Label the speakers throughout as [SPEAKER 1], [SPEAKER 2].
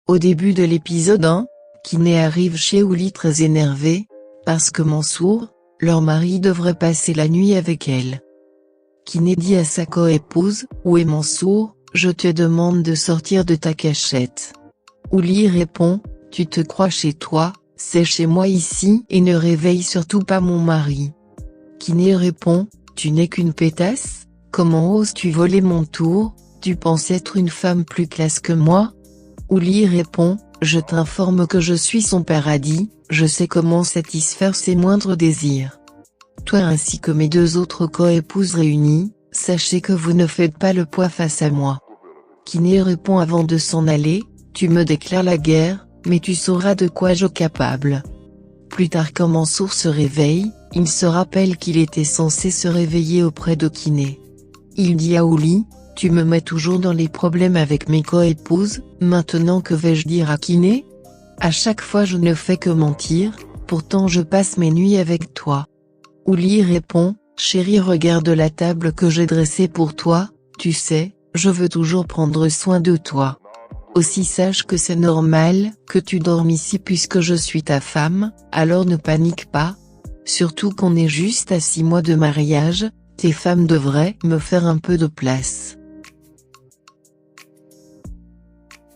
[SPEAKER 1] Au début de l'épisode 1, Kiné arrive chez Ouli très énervé, parce que Mansour, leur mari devrait passer la nuit avec elle. Kiné dit à sa co-épouse, « Où est Mansour, je te demande de sortir de ta cachette. » Ouli répond, « Tu te crois chez toi, c'est chez moi ici et ne réveille surtout pas mon mari. » Kiné répond, « Tu n'es qu'une pétasse, comment oses-tu voler mon tour, tu penses être une femme plus classe que moi ?» Ouli répond, « Je t'informe que je suis son paradis, je sais comment satisfaire ses moindres désirs. Toi ainsi que mes deux autres co-épouses réunies, sachez que vous ne faites pas le poids face à moi. » Kiné répond avant de s'en aller, « Tu me déclares la guerre, mais tu sauras de quoi je suis capable. » Plus tard quand Mansour se réveille, il se rappelle qu'il était censé se réveiller auprès de Kiné. Il dit à Ouli, « Tu me mets toujours dans les problèmes avec mes co-épouses, maintenant que vais-je dire à Kiné? À chaque fois je ne fais que mentir, pourtant je passe mes nuits avec toi. » Ouli répond, « Chérie, regarde la table que j'ai dressée pour toi, tu sais, je veux toujours prendre soin de toi. Aussi sache que c'est normal que tu dormes ici puisque je suis ta femme, alors ne panique pas. Surtout qu'on est juste à 6 mois de mariage, tes femmes devraient me faire un peu de place. »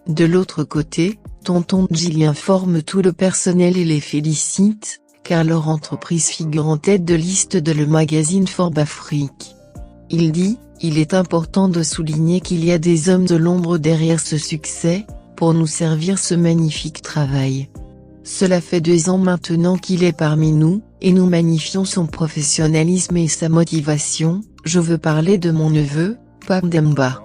[SPEAKER 1] De l'autre côté, tonton Djily informe tout le personnel et les félicite, car leur entreprise figure en tête de liste de le magazine Forbes Afrique. Il dit, « Il est important de souligner qu'il y a des hommes de l'ombre derrière ce succès, pour nous servir ce magnifique travail. Cela fait 2 ans maintenant qu'il est parmi nous, et nous magnifions son professionnalisme et sa motivation, je veux parler de mon neveu, Pape Demba.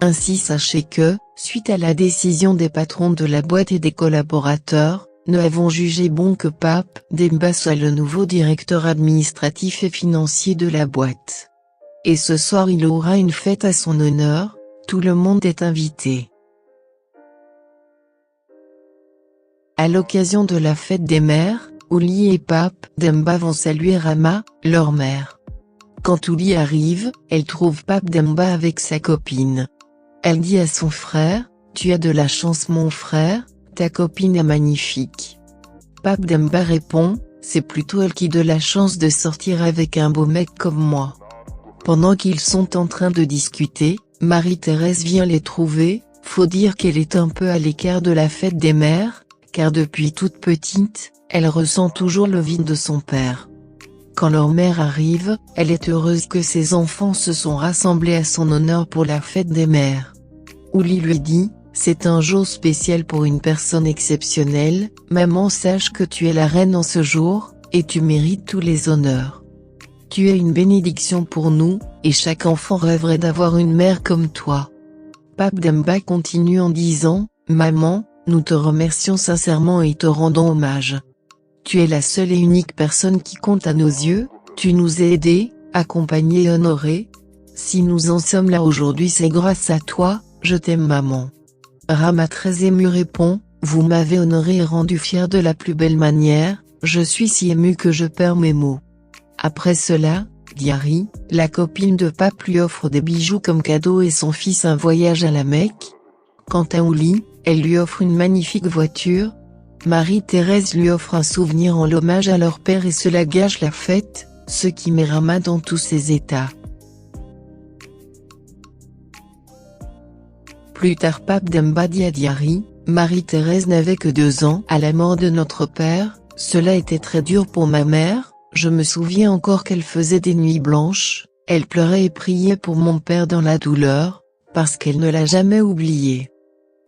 [SPEAKER 1] Ainsi sachez que, suite à la décision des patrons de la boîte et des collaborateurs, nous avons jugé bon que Pape Demba soit le nouveau directeur administratif et financier de la boîte. Et ce soir il aura une fête à son honneur, tout le monde est invité. » À l'occasion de la fête des mères, Ouli et Pape Demba vont saluer Rama, leur mère. Quand Ouli arrive, elle trouve Pape Demba avec sa copine. Elle dit à son frère, « Tu as de la chance mon frère, ta copine est magnifique. » Pape Demba répond, « C'est plutôt elle qui a de la chance de sortir avec un beau mec comme moi. » Pendant qu'ils sont en train de discuter, Marie-Thérèse vient les trouver, faut dire qu'elle est un peu à l'écart de la fête des mères, car depuis toute petite, elle ressent toujours le vide de son père. Quand leur mère arrive, elle est heureuse que ses enfants se sont rassemblés à son honneur pour la fête des mères. Ouli lui dit, « C'est un jour spécial pour une personne exceptionnelle, maman sache que tu es la reine en ce jour, et tu mérites tous les honneurs. Tu es une bénédiction pour nous, et chaque enfant rêverait d'avoir une mère comme toi. » Pape Demba continue en disant, « Maman, nous te remercions sincèrement et te rendons hommage. Tu es la seule et unique personne qui compte à nos yeux, tu nous as aidés, accompagnés et honorés. Si nous en sommes là aujourd'hui c'est grâce à toi, je t'aime maman. » Rama très ému répond, « Vous m'avez honoré et rendu fier de la plus belle manière, je suis si ému que je perds mes mots. » Après cela, Diary, la copine de Pape lui offre des bijoux comme cadeau et son fils un voyage à la Mecque. Quant à Ouli, elle lui offre une magnifique voiture. Marie-Thérèse lui offre un souvenir en l'hommage à leur père et cela gâche la fête, ce qui met Rama dans tous ses états. Plus tard Pape Demba dit à Diary, « Marie-Thérèse n'avait que 2 ans à la mort de notre père, cela était très dur pour ma mère, je me souviens encore qu'elle faisait des nuits blanches, elle pleurait et priait pour mon père dans la douleur, parce qu'elle ne l'a jamais oublié.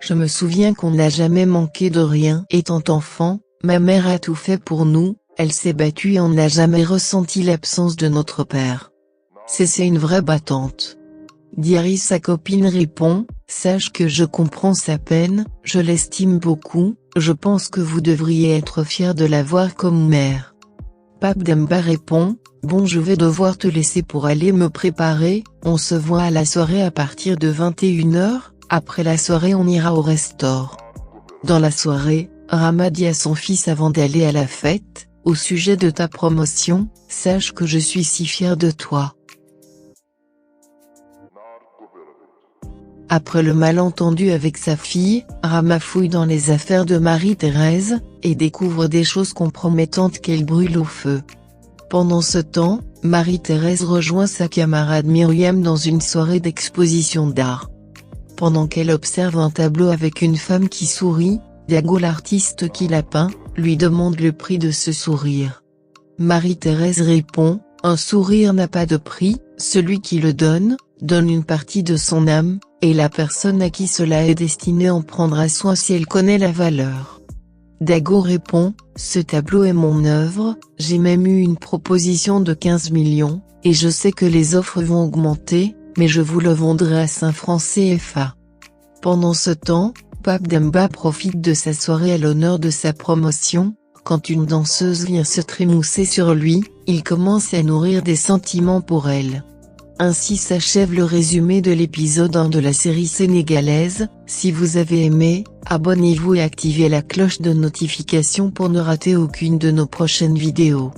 [SPEAKER 1] Je me souviens qu'on n'a jamais manqué de rien. Étant enfant, ma mère a tout fait pour nous, elle s'est battue et on n'a jamais ressenti l'absence de notre père. C'est une vraie battante. » Diary sa copine répond, « Sache que je comprends sa peine, je l'estime beaucoup, je pense que vous devriez être fier de l'avoir comme mère. » Pape Demba répond, « Bon je vais devoir te laisser pour aller me préparer, on se voit à la soirée à partir de 21h, après la soirée on ira au restaurant. » Dans la soirée, Rama dit à son fils avant d'aller à la fête, « Au sujet de ta promotion, sache que je suis si fier de toi. » Après le malentendu avec sa fille, Rama fouille dans les affaires de Marie-Thérèse, et découvre des choses compromettantes qu'elle brûle au feu. Pendant ce temps, Marie-Thérèse rejoint sa camarade Myriam dans une soirée d'exposition d'art. Pendant qu'elle observe un tableau avec une femme qui sourit, Dago, l'artiste qui l'a peint, lui demande le prix de ce sourire. Marie-Thérèse répond, « Un sourire n'a pas de prix, celui qui le donne une partie de son âme, et la personne à qui cela est destiné en prendra soin si elle connaît la valeur. » Dago répond, « Ce tableau est mon œuvre, j'ai même eu une proposition de 15 millions, et je sais que les offres vont augmenter, mais je vous le vendrai à 5 francs CFA. » Pendant ce temps, Pape Demba profite de sa soirée à l'honneur de sa promotion. Quand une danseuse vient se trémousser sur lui, il commence à nourrir des sentiments pour elle. Ainsi s'achève le résumé de l'épisode 1 de la série sénégalaise. Si vous avez aimé, abonnez-vous et activez la cloche de notification pour ne rater aucune de nos prochaines vidéos.